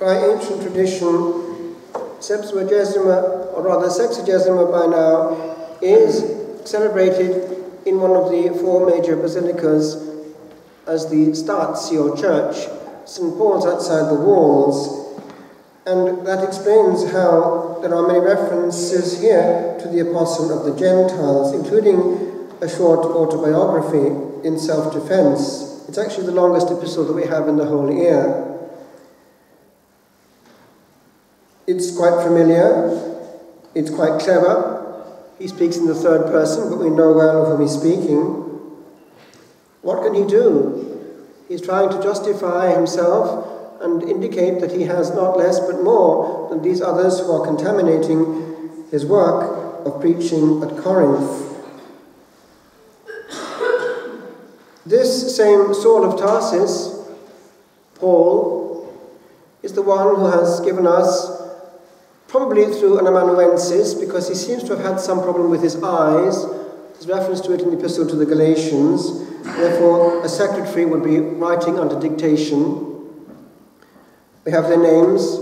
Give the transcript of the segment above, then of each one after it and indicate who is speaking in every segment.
Speaker 1: by ancient tradition, Septuagesima, or rather Sexagesima by now, is celebrated in one of the four major basilicas as the Statio Church, St. Paul's outside the walls, and that explains how there are many references here to the Apostle of the Gentiles, including a short autobiography in self-defense. It's actually the longest epistle that we have in the whole year. It's quite familiar, it's quite clever. He speaks in the third person, but we know well of whom he's speaking. What can he do? He's trying to justify himself and indicate that he has not less but more than these others who are contaminating his work of preaching at Corinth. This same Saul of Tarsus, Paul, is the one who has given us, probably through an amanuensis, because he seems to have had some problem with his eyes. There's reference to it in the Epistle to the Galatians. Therefore, a secretary would be writing under dictation. We have their names,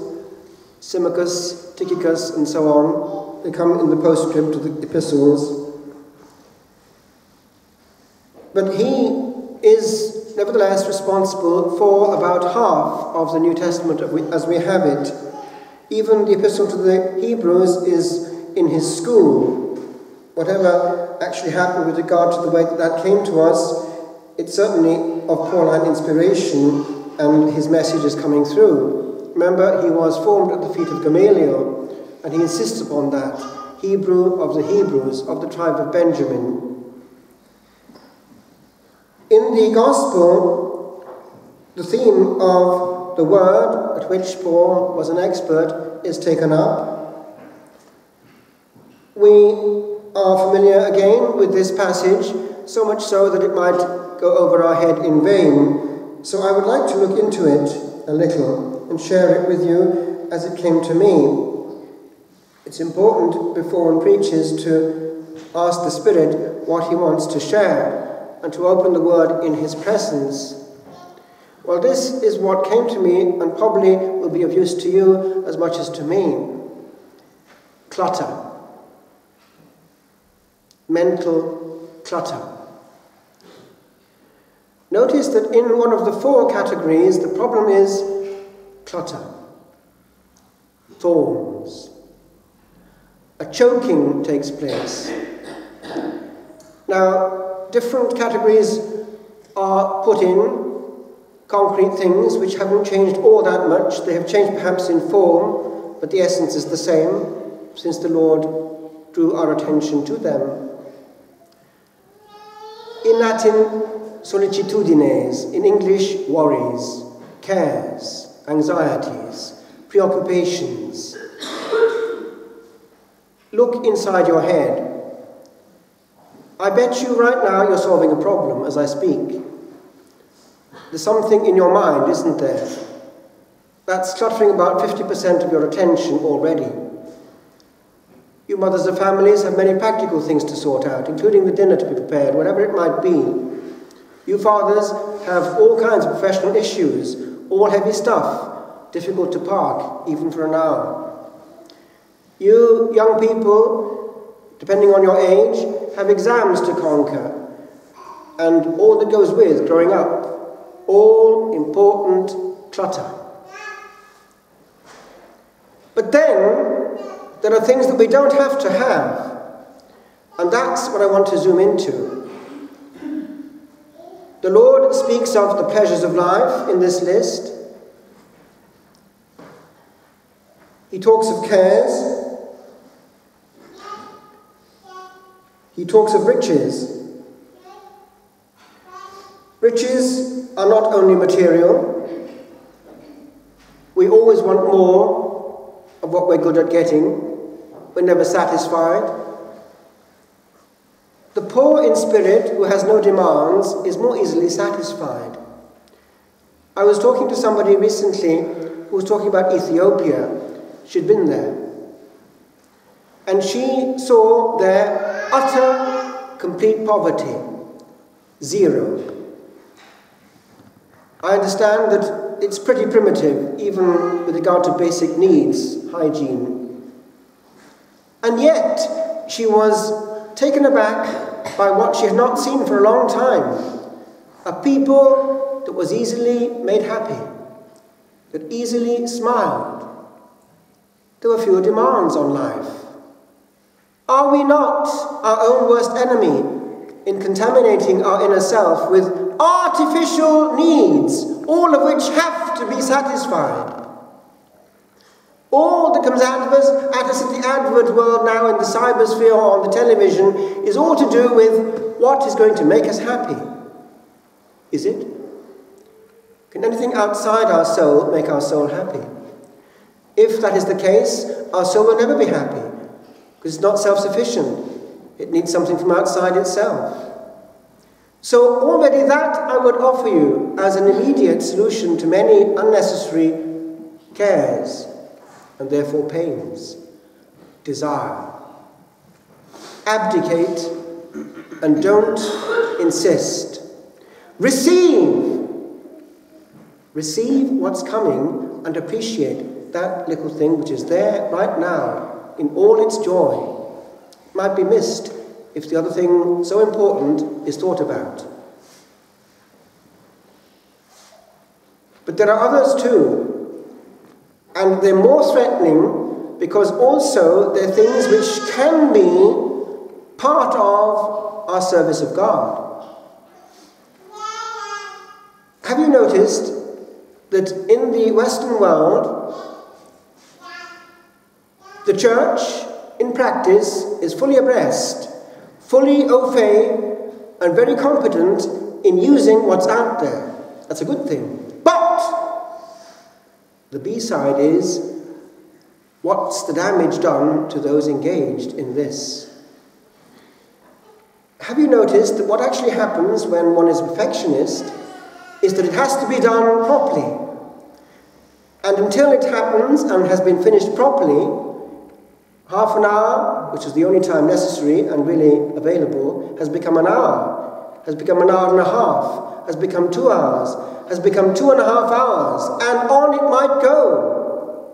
Speaker 1: Symmachus, Tychicus, and so on. They come in the postscript to the epistles. But he is nevertheless responsible for about half of the New Testament as we have it. Even the Epistle to the Hebrews is in his school. Whatever actually happened with regard to the way that came to us, it's certainly of Pauline inspiration, and his message is coming through. Remember, he was formed at the feet of Gamaliel, and he insists upon that. Hebrew of the Hebrews, of the tribe of Benjamin. In the Gospel, the theme of the word, at which Paul was an expert, is taken up. We are familiar again with this passage, so much so that it might go over our head in vain. So I would like to look into it a little and share it with you as it came to me. It's important before one preaches to ask the Spirit what he wants to share and to open the word in his presence. Well, this is what came to me and probably will be of use to you as much as to me. Clutter. Mental clutter. Notice that in one of the four categories, the problem is clutter. Thorns. A choking takes place. Now, different categories are put in, concrete things which haven't changed all that much. They have changed perhaps in form, but the essence is the same, since the Lord drew our attention to them. In Latin, sollicitudines, in English, worries, cares, anxieties, preoccupations. Look inside your head. I bet you right now you're solving a problem as I speak. There's something in your mind, isn't there? That's cluttering about 50% of your attention already. You mothers of families have many practical things to sort out, including the dinner to be prepared, whatever it might be. You fathers have all kinds of professional issues, all heavy stuff, difficult to park, even for an hour. You young people, depending on your age, have exams to conquer, and all that goes with growing up. All important clutter. But then, there are things that we don't have to have, and that's what I want to zoom into. The Lord speaks of the pleasures of life in this list. He talks of cares. He talks of riches. Riches are not only material. We always want more of what we're good at getting. We're never satisfied. The poor in spirit, who has no demands, is more easily satisfied. I was talking to somebody recently who was talking about Ethiopia. She'd been there. And she saw their utter, complete poverty. Zero. I understand that it's pretty primitive, even with regard to basic needs, hygiene. And yet, she was taken aback by what she had not seen for a long time. A people that was easily made happy, that easily smiled. There were fewer demands on life. Are we not our own worst enemy in contaminating our inner self with artificial needs, all of which have to be satisfied? All that comes at us in the advert world now, in the cybersphere or on the television, is all to do with what is going to make us happy. Is it? Can anything outside our soul make our soul happy? If that is the case, our soul will never be happy, because it's not self-sufficient. It needs something from outside itself. So already that I would offer you as an immediate solution to many unnecessary cares and therefore pains. Desire. Abdicate and don't insist. Receive. Receive what's coming and appreciate that little thing which is there right now in all its joy. It might be missed if the other thing so important is thought about. But there are others too, and they're more threatening because also they're things which can be part of our service of God. Have you noticed that in the Western world, the church, in practice, is fully abreast, fully au fait, and very competent in using what's out there? That's a good thing. But the B-side is, what's the damage done to those engaged in this? Have you noticed that what actually happens when one is a perfectionist is that it has to be done properly? And until it happens and has been finished properly, half an hour, which is the only time necessary and really available, has become an hour, has become an hour and a half, has become 2 hours, has become 2.5 hours, and on it might go.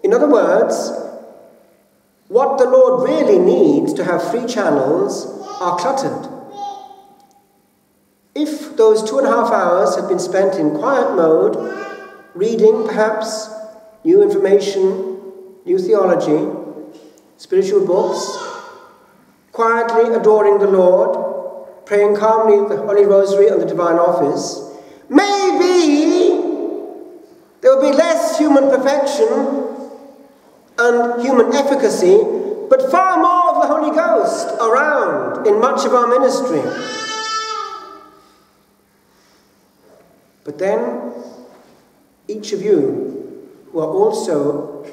Speaker 1: In other words, what the Lord really needs to have free channels are cluttered. If those 2.5 hours had been spent in quiet mode, reading perhaps new information, new theology, spiritual books, quietly adoring the Lord, praying calmly the Holy Rosary and the Divine Office, maybe there will be less human perfection and human efficacy, but far more of the Holy Ghost around in much of our ministry. But then, each of you who are also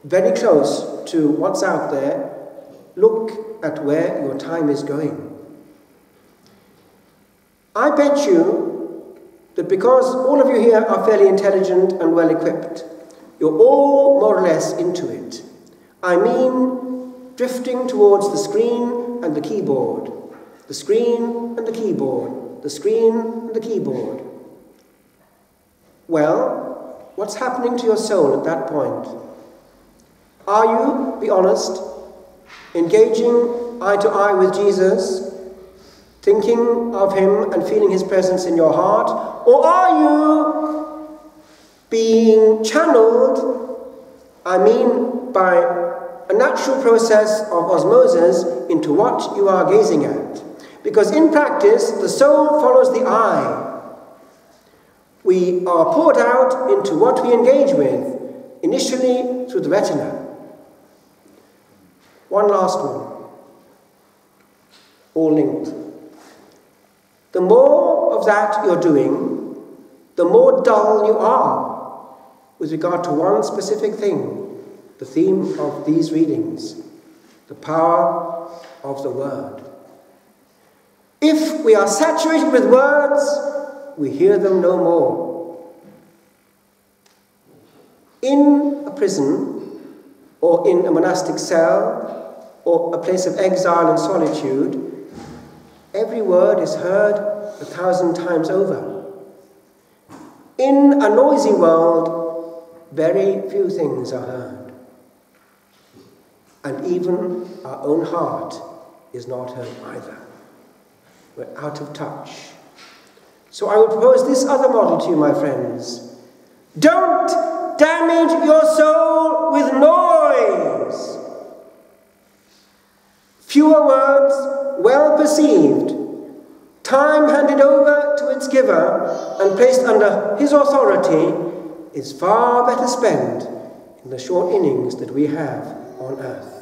Speaker 1: very close to what's out there, look at where your time is going. I bet you that because all of you here are fairly intelligent and well equipped, you're all more or less into it. I mean, drifting towards the screen and the keyboard, the screen and the keyboard, the screen and the keyboard. Well, what's happening to your soul at that point? Are you, be honest, engaging eye to eye with Jesus, thinking of him and feeling his presence in your heart? Or are you being channeled, I mean by a natural process of osmosis, into what you are gazing at? Because in practice, the soul follows the eye. We are poured out into what we engage with, initially through the retina. One last one, all linked. The more of that you're doing, the more dull you are with regard to one specific thing, the theme of these readings, the power of the Word. If we are saturated with words, we hear them no more. In a prison, or in a monastic cell, or a place of exile and solitude, every word is heard 1,000 times over. In a noisy world, very few things are heard. And even our own heart is not heard either. We're out of touch. So I would propose this other model to you, my friends. Don't damage your soul with noise. Fewer words, well perceived, time handed over to its giver and placed under his authority is far better spent in the short innings that we have on earth.